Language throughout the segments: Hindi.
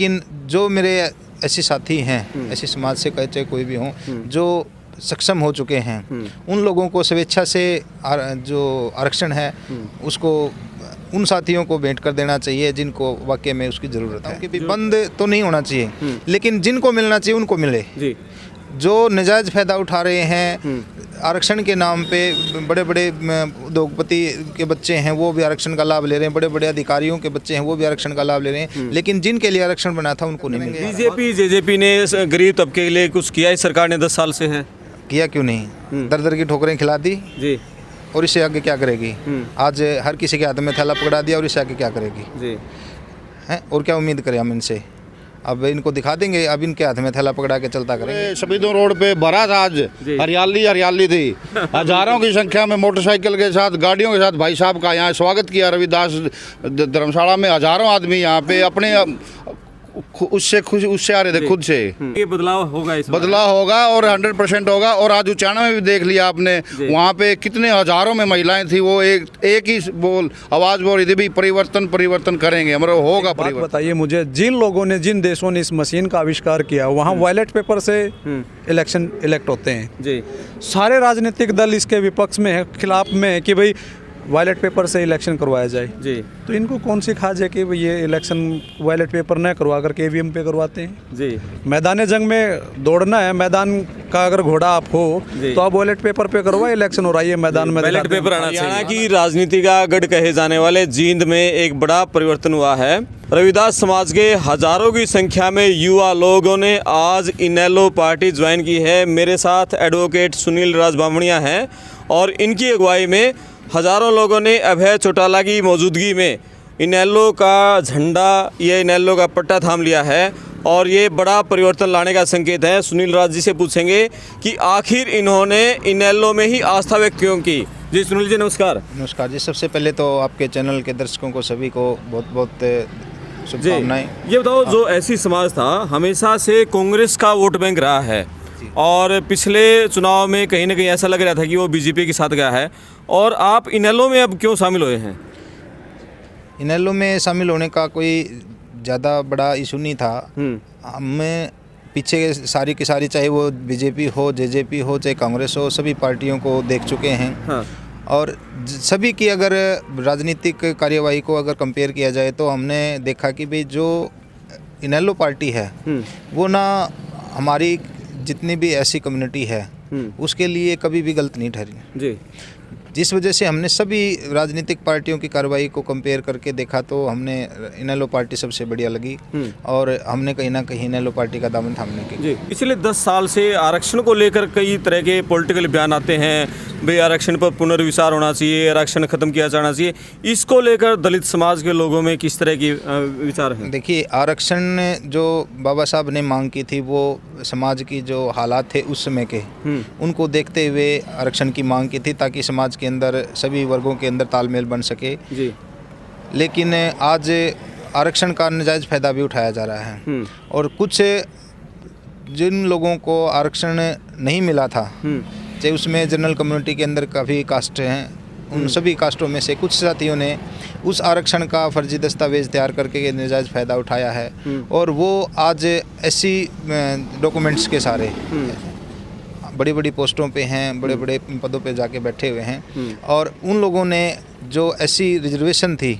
लेकिन जो मेरे ऐसे साथी हैं, ऐसे समाज से चाहे कोई भी हों, जो सक्षम हो चुके हैं, उन लोगों को स्वेच्छा से जो आरक्षण है उसको उन साथियों को भेंट कर देना चाहिए जिनको वाकई में उसकी ज़रूरत है। कि बंद तो नहीं होना चाहिए, लेकिन जिनको मिलना चाहिए उनको मिले। जी। जो नजायज़ फ़ायदा उठा रहे हैं आरक्षण के नाम पे, बड़े बड़े उद्योगपति के बच्चे हैं वो भी आरक्षण का लाभ ले रहे हैं, बड़े बड़े अधिकारियों के बच्चे हैं वो भी आरक्षण का लाभ ले रहे हैं, लेकिन जिनके लिए आरक्षण बना था उनको नहीं मिल रहा। बीजेपी जेजेपी ने गरीब तबके के लिए कुछ किया इस सरकार ने 10 साल से है? किया क्यों नहीं? दर दर की ठोकरें खिला दी जी। और इससे आगे क्या करेगी? आज हर किसी के हाथ में थैला पकड़ा दिया और इससे आगे क्या करेगी? जी। हैं, और क्या उम्मीद करें हम इनसे? अब इनको दिखा देंगे, अब इनके हाथ में थैला पकड़ा के चलता करेंगे। शहीदों रोड पे बारात आज हरियाली हरियाली थी, हजारों की संख्या में मोटरसाइकिल के साथ, गाड़ियों के साथ भाई साहब का यहाँ स्वागत किया रविदास धर्मशाला में। हजारों आदमी यहाँ पे अपने उससे खुश उससे आ रहे थे खुद से। ये बदलाव होगा, इस बदलाव होगा और 100% होगा। और आज उचाना में भी देख लिया आपने, वहाँ पे कितने हजारों में महिलाएं थी, वो एक ही आवाज़ बोल रही थी भी परिवर्तन परिवर्तन करेंगे, हमारा होगा परिवर्तन। बताइए मुझे, जिन लोगों ने, जिन देशों ने इस मशीन का आविष्कार किया वहाँ बैलेट पेपर से इलेक्शन इलेक्ट होते हैं जी। सारे राजनीतिक दल इसके विपक्ष में है, खिलाफ में है कि भाई बैलेट पेपर से इलेक्शन करवाया जाए जी। तो इनको कौन सी खाज है कि ये इलेक्शन बैलेट पेपर न करवा कर ईवीएम पे करवाते हैं जी। मैदान जंग में दौड़ना है, मैदान का अगर घोड़ा आप हो तो आप बैलेट पेपर पे करवाए इलेक्शन हो रहा है, मैदान में बैलेट पेपर आना चाहिए। हरियाणा की राजनीति का गढ़ कहे जाने वाले जींद में एक बड़ा परिवर्तन हुआ है। रविदास समाज के हजारों की संख्या में युवा लोगों ने आज इनेलो पार्टी ज्वाइन की है। मेरे साथ एडवोकेट सुनील राजबामणिया हैं और इनकी अगुवाई में हजारों लोगों ने अभय चौटाला की मौजूदगी में इनेलो का झंडा, ये इनेलो का पट्टा थाम लिया है और ये बड़ा परिवर्तन लाने का संकेत है। सुनील राज जी से पूछेंगे कि आखिर इन्होंने इनेलो में ही आस्था व्यक्त क्यों की। जी सुनील जी नमस्कार। नमस्कार जी। सबसे पहले तो आपके चैनल के दर्शकों को सभी को बहुत बहुत शुभकामनाएं। ये बताओ, जो ऐसी समाज था हमेशा से कांग्रेस का वोट बैंक रहा है और पिछले चुनाव में कहीं ना कहीं ऐसा लग रहा था कि वो बीजेपी के साथ गया है, और आप इनेलो में अब क्यों शामिल हुए हैं? इनेलो में शामिल होने का कोई ज़्यादा बड़ा इशू नहीं था। हमें पीछे सारी की सारी, चाहे वो बीजेपी हो, जेजेपी हो, चाहे कांग्रेस हो, सभी पार्टियों को देख चुके हैं। हाँ। और सभी की अगर राजनीतिक कार्यवाही को अगर कंपेयर किया जाए तो हमने देखा कि भाई जो इनेलो पार्टी है वो ना हमारी जितनी भी ऐसी कम्युनिटी है उसके लिए कभी भी गलत नहीं ठहरी जी। जिस वजह से हमने सभी राजनीतिक पार्टियों की कार्रवाई को कंपेयर करके देखा तो हमने इनेलो पार्टी सबसे बढ़िया लगी और हमने कहीं ना कहीं इनेलो पार्टी का दामन थामने की जी। पिछले 10 साल से आरक्षण को लेकर कई तरह के पॉलिटिकल बयान आते हैं, भाई आरक्षण पर पुनर्विचार होना चाहिए, आरक्षण खत्म किया जाना चाहिए। इसको लेकर दलित समाज के लोगों में किस तरह की विचार हैं? देखिए, आरक्षण जो बाबा साहब ने मांग की थी वो समाज की जो हालात थे उस समय के उनको देखते हुए आरक्षण की मांग की थी ताकि समाज के अंदर सभी वर्गों के अंदर तालमेल बन सके जी। लेकिन आज आरक्षण का नाजायज़ फ़ायदा भी उठाया जा रहा है और कुछ जिन लोगों को आरक्षण नहीं मिला था, चाहे उसमें जनरल कम्युनिटी के अंदर काफ़ी कास्ट हैं, उन सभी कास्टों में से कुछ साथियों ने उस आरक्षण का फर्जी दस्तावेज तैयार करके नाजायज़ फ़ायदा उठाया है और वो आज ऐसी डॉक्यूमेंट्स के सारे बड़ी बड़ी पोस्टों पे हैं, बड़े बड़े पदों पे जाके बैठे हुए हैं और उन लोगों ने जो ऐसी रिजर्वेशन थी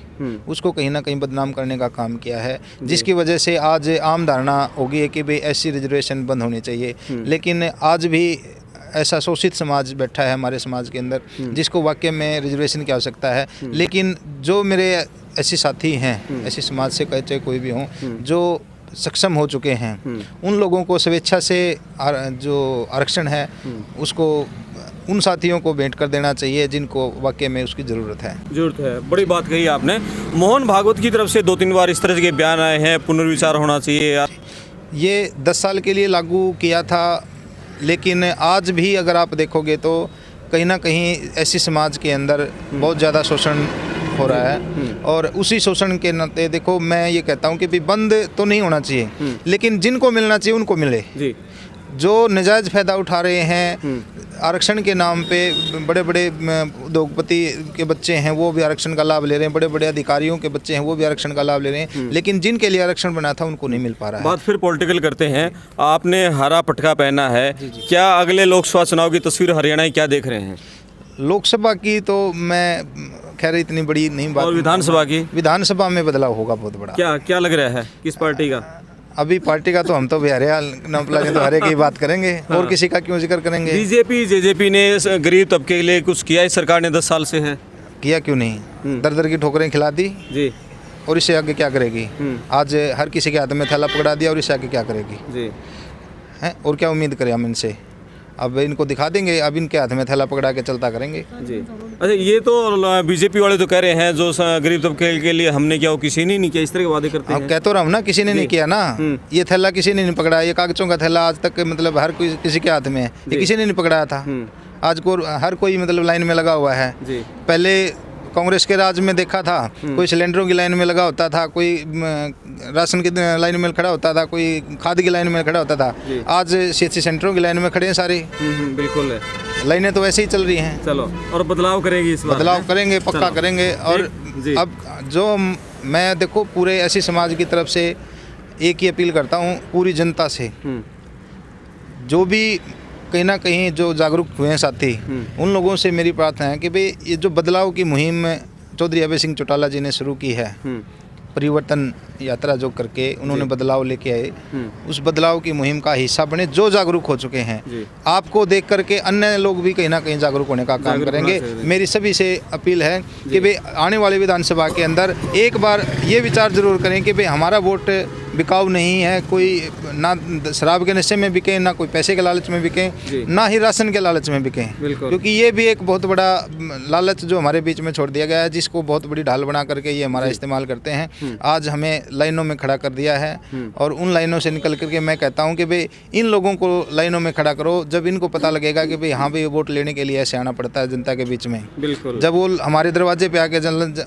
उसको कहीं ना कहीं बदनाम करने का काम किया है, जिसकी वजह से आज आम धारणा होगी है कि भाई ऐसी रिजर्वेशन बंद होनी चाहिए। लेकिन आज भी ऐसा शोषित समाज बैठा है हमारे समाज के अंदर जिसको वाकई में रिजर्वेशन की आवश्यकता है। लेकिन जो मेरे ऐसे साथी हैं, ऐसे समाज से चाहे कोई भी हों, जो सक्षम हो चुके हैं उन लोगों को स्वेच्छा से जो आरक्षण है उसको उन साथियों को भेंट कर देना चाहिए जिनको वाकई में उसकी ज़रूरत है। बड़ी बात कही आपने। मोहन भागवत की तरफ से 2-3 बार इस तरह के बयान आए हैं, पुनर्विचार होना चाहिए। ये 10 साल के लिए लागू किया था, लेकिन आज भी अगर आप देखोगे तो कहीं ना कहीं ऐसी समाज के अंदर बहुत ज़्यादा शोषण हो रहा है और उसी शोषण के नाते देखो मैं ये कहता हूँ कि भी बंद तो नहीं होना चाहिए, लेकिन जिनको मिलना चाहिए उनको मिले जी। जो नजायज़ फ़ायदा उठा रहे हैं आरक्षण के नाम पे, बड़े बड़े उद्योगपति के बच्चे हैं वो भी आरक्षण का लाभ ले रहे हैं, बड़े बड़े अधिकारियों के बच्चे हैं वो भी आरक्षण का लाभ ले रहे हैं, लेकिन जिनके लिए आरक्षण बना था उनको नहीं मिल पा रहा है। बात फिर पॉलिटिकल करते हैं। आपने हरा पटका पहना है, क्या अगले लोकसभा चुनाव की तस्वीर हरियाणा की क्या देख रहे हैं? लोकसभा की तो मैं खैर इतनी बड़ी नहीं बात। और विधानसभा की? विधानसभा में बदलाव होगा बहुत बड़ा। क्या क्या लग रहा है, किस पार्टी का? अभी पार्टी का तो हम तो बिहारियाल नपला के तो हरे की बात करेंगे, और किसी का क्यों जिक्र करेंगे? बीजेपी जेजेपी ने गरीब तबके के लिए कुछ किया इस सरकार ने 10 साल से है? किया क्यों नहीं? दर दर की ठोकरें खिला दी जी, और इससे आगे क्या करेगी? आज हर किसी के हाथ में थैला पकड़ा दिया और इससे आगे क्या करेगी? जी हैं, और क्या उम्मीद करें हम इनसे? अब इनको दिखा देंगे, अब इनके हाथ में थैला पकड़ा के चलता करेंगे। जी। अच्छा, ये तो बीजेपी वाले तो कह रहे हैं जो गरीब तबके के लिए हमने किया वो किसी ने नहीं किया, इस तरह के वादे करते अब हैं। कह तो रहा हूँ ना, किसी ने नहीं किया ना। ये थैला किसी ने नहीं पकड़ा, ये कागजों का थैला आज तक मतलब हर कोई किसी के हाथ में है, ये किसी ने नहीं पकड़ाया था। आज को हर कोई मतलब लाइन में लगा हुआ है। जी। पहले कांग्रेस के राज में देखा था, कोई सिलेंडरों की लाइन में लगा होता था, कोई राशन की लाइन में खड़ा होता था, कोई खाद की लाइन में खड़ा होता था। आज सीएचसी सेंटरों की लाइन में खड़े हैं सारे। बिल्कुल है, लाइनें तो वैसे ही चल रही हैं। चलो, और बदलाव करेगी इस बार? बदलाव करेंगे, पक्का करेंगे। और जी। अब जो मैं देखो पूरे ऐसी समाज की तरफ से एक ही अपील करता हूँ पूरी जनता से, जो भी कहीं ना कहीं जो जागरूक हुए हैं साथी, उन लोगों से मेरी प्रार्थना है कि भाई ये जो बदलाव की मुहिम चौधरी अभय सिंह चौटाला जी ने शुरू की है, परिवर्तन यात्रा जो करके उन्होंने बदलाव लेके आए, उस बदलाव की मुहिम का हिस्सा बने जो जागरूक हो चुके हैं। आपको देख करके अन्य लोग भी कहीं ना कहीं जागरूक होने का काम करेंगे। मेरी सभी से अपील है कि भाई आने वाले विधानसभा के अंदर एक बार ये विचार जरूर करें कि भाई हमारा वोट बिकाऊ नहीं है, कोई ना शराब के नशे में बिके, ना कोई पैसे के लालच में बिके, ना ही राशन के लालच में बिके, क्योंकि ये भी एक बहुत बड़ा लालच जो हमारे बीच में छोड़ दिया गया है, जिसको बहुत बड़ी ढाल बना करके ये हमारा इस्तेमाल करते हैं। आज हमें लाइनों में खड़ा कर दिया है, और उन लाइनों से निकल करके मैं कहता हूँ कि भाई इन लोगों को लाइनों में खड़ा करो। जब इनको पता लगेगा कि भाई हाँ भाई वोट लेने के लिए ऐसे आना पड़ता है जनता के बीच में, जब वो हमारे दरवाजे पे आके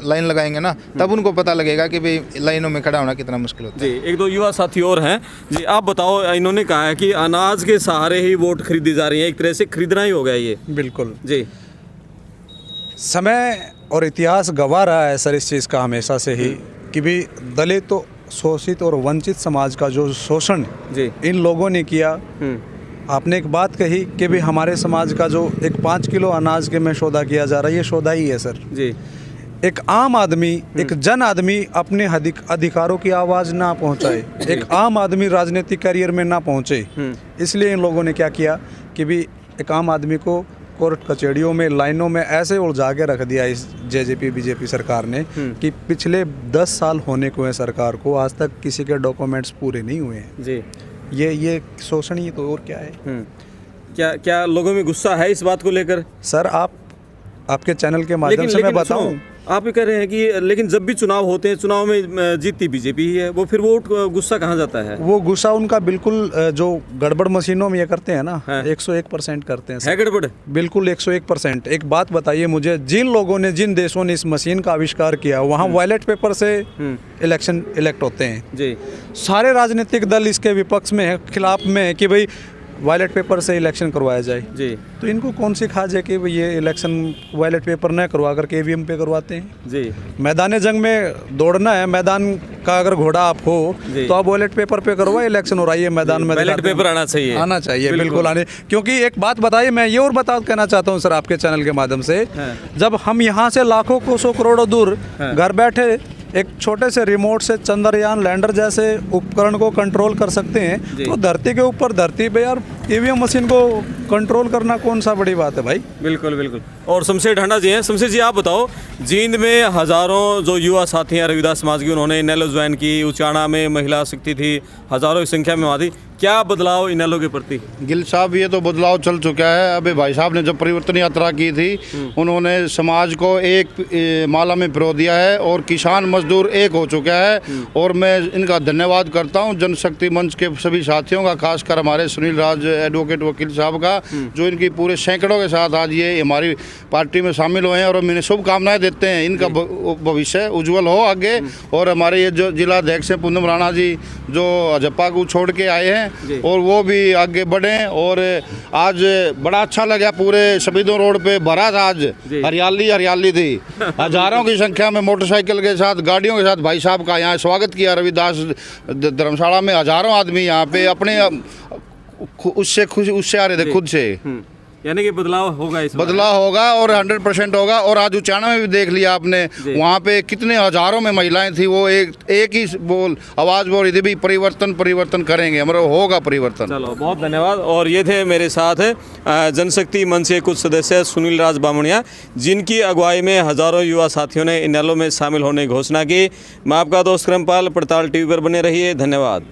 लाइन लगाएंगे ना, तब उनको पता लगेगा कि भाई लाइनों में खड़ा होना कितना मुश्किल होता है। एक दो युवा साथी और हैं जी, आप बताओ। इन्होंने कहा है कि अनाज के सहारे ही वोट खरीदी जा रही है, एक तरह से खरीदना ही हो गया ये। बिल्कुल जी, समय और इतिहास गवाह रहा है सर इस चीज़ का हमेशा से ही कि भी दलित तो शोषित और वंचित समाज का जो शोषण जी इन लोगों ने किया। आपने एक बात कही कि भी हमारे समाज का जो एक 5 किलो अनाज के में सौदा किया जा रहा है, ये सौदा ही है सर जी। एक आम आदमी, एक जन आदमी अपने अधिकारों की आवाज़ ना पहुंचाए, एक आम आदमी राजनीतिक करियर में ना पहुंचे, इसलिए इन लोगों ने क्या किया कि भी एक आम आदमी को कोर्ट कचहरियों में लाइनों में ऐसे उलझा के रख दिया इस जेजेपी बीजेपी सरकार ने कि पिछले 10 साल होने को है सरकार को, आज तक किसी के डॉक्यूमेंट्स पूरे नहीं हुए हैं जी। ये शोषण ही तो और क्या है। क्या लोगों में गुस्सा है इस बात को लेकर? सर आपके चैनल के माध्यम से मैं बताऊं, आप ये कह रहे हैं कि लेकिन जब भी चुनाव होते हैं, चुनाव में जीतती बीजेपी ही है, वो फिर वोट गुस्सा कहाँ जाता है? वो गुस्सा उनका बिल्कुल जो गड़बड़ मशीनों में ये करते हैं ना, 101% करते हैं। है गड़बड़? बिल्कुल 101%। एक बात बताइए मुझे, जिन लोगों ने, जिन देशों ने इस मशीन का आविष्कार किया, वहाँ बैलेट पेपर से इलेक्शन इलेक्ट होते हैं जी। सारे राजनीतिक दल इसके विपक्ष में है, खिलाफ में है कि भाई बैलेट पेपर से इलेक्शन करवाया जाए जी। तो इनको कौन सी खाज है कि ये इलेक्शन बैलेट पेपर न करवा करके ईवीएम पे करवाते हैं जी। मैदान जंग में दौड़ना है, मैदान का अगर घोड़ा आप हो तो आप बैलेट पेपर पे करवाए इलेक्शन हो रही है मैदान में, बैलेट पेपर आना चाहिए बिल्कुल आने। क्योंकि एक बात बताइए, मैं ये और कहना चाहता हूँ सर आपके चैनल के माध्यम से, जब हम यहाँ से लाखों कोसों करोड़ों दूर घर बैठे एक छोटे से रिमोट से चंद्रयान लैंडर जैसे उपकरण को कंट्रोल कर सकते हैं, तो धरती के ऊपर, धरती पे यार ईवीएम मशीन को कंट्रोल करना कौन सा बड़ी बात है भाई। बिल्कुल बिल्कुल। और शमशेर ढांडा जी हैं। शमशेर जी, आप बताओ, जींद में हज़ारों जो युवा साथी हैं रविदास समाज की, उन्होंने इनेलो ज्वाइन की, उचाना में महिला शक्ति थी, हज़ारों की संख्या में वहाँ थी, क्या बदलाव इनेलो के प्रति? गिल साहब, ये तो बदलाव चल चुका है। अभी भाई साहब ने जब परिवर्तन यात्रा की थी, उन्होंने समाज को एक माला में पिरो दिया है और किसान मजदूर एक हो चुका है। और मैं इनका धन्यवाद करता हूँ जनशक्ति मंच के सभी साथियों का, खासकर हमारे सुनील राज एडवोकेट वकील साहब का, जो इनकी पूरे सैकड़ों के साथ आज ये हमारी पार्टी में शामिल हुए हैं। और मैंने शुभकामनाएं देते हैं, इनका भविष्य उज्जवल हो आगे। और हमारे ये जो जिला अध्यक्ष हैं पूनम राणा जी, जो अजप्पा को छोड़ के आए हैं, हैं और वो भी आगे बढ़ें। और आज बड़ा अच्छा लगा, पूरे शहीदों रोड पे भरा था आज, हरियाली हरियाली थी। हजारों की संख्या में मोटरसाइकिल के साथ, गाड़ियों के साथ भाई साहब का यहाँ स्वागत किया रविदास धर्मशाला में। हजारों आदमी यहाँ पे अपने उससे खुश उससे आ रहे थे खुद से। यानी कि बदलाव होगा, इस बदलाव होगा और 100% होगा। और आज उचाना में भी देख लिया आपने, वहाँ पे कितने हजारों में महिलाएं थी, वो एक ही आवाज़ बोल रही थी भी परिवर्तन परिवर्तन करेंगे, हमारा होगा परिवर्तन। चलो बहुत धन्यवाद। और ये थे मेरे साथ जनशक्ति मंच के कुछ सदस्य सुनील राज बामणिया, जिनकी अगुवाई में हजारों युवा साथियों ने इनेलो में शामिल होने की घोषणा की। मैं आपका दोस्त क्रमपाल, पड़ताल टीवी पर बने रहिए। धन्यवाद।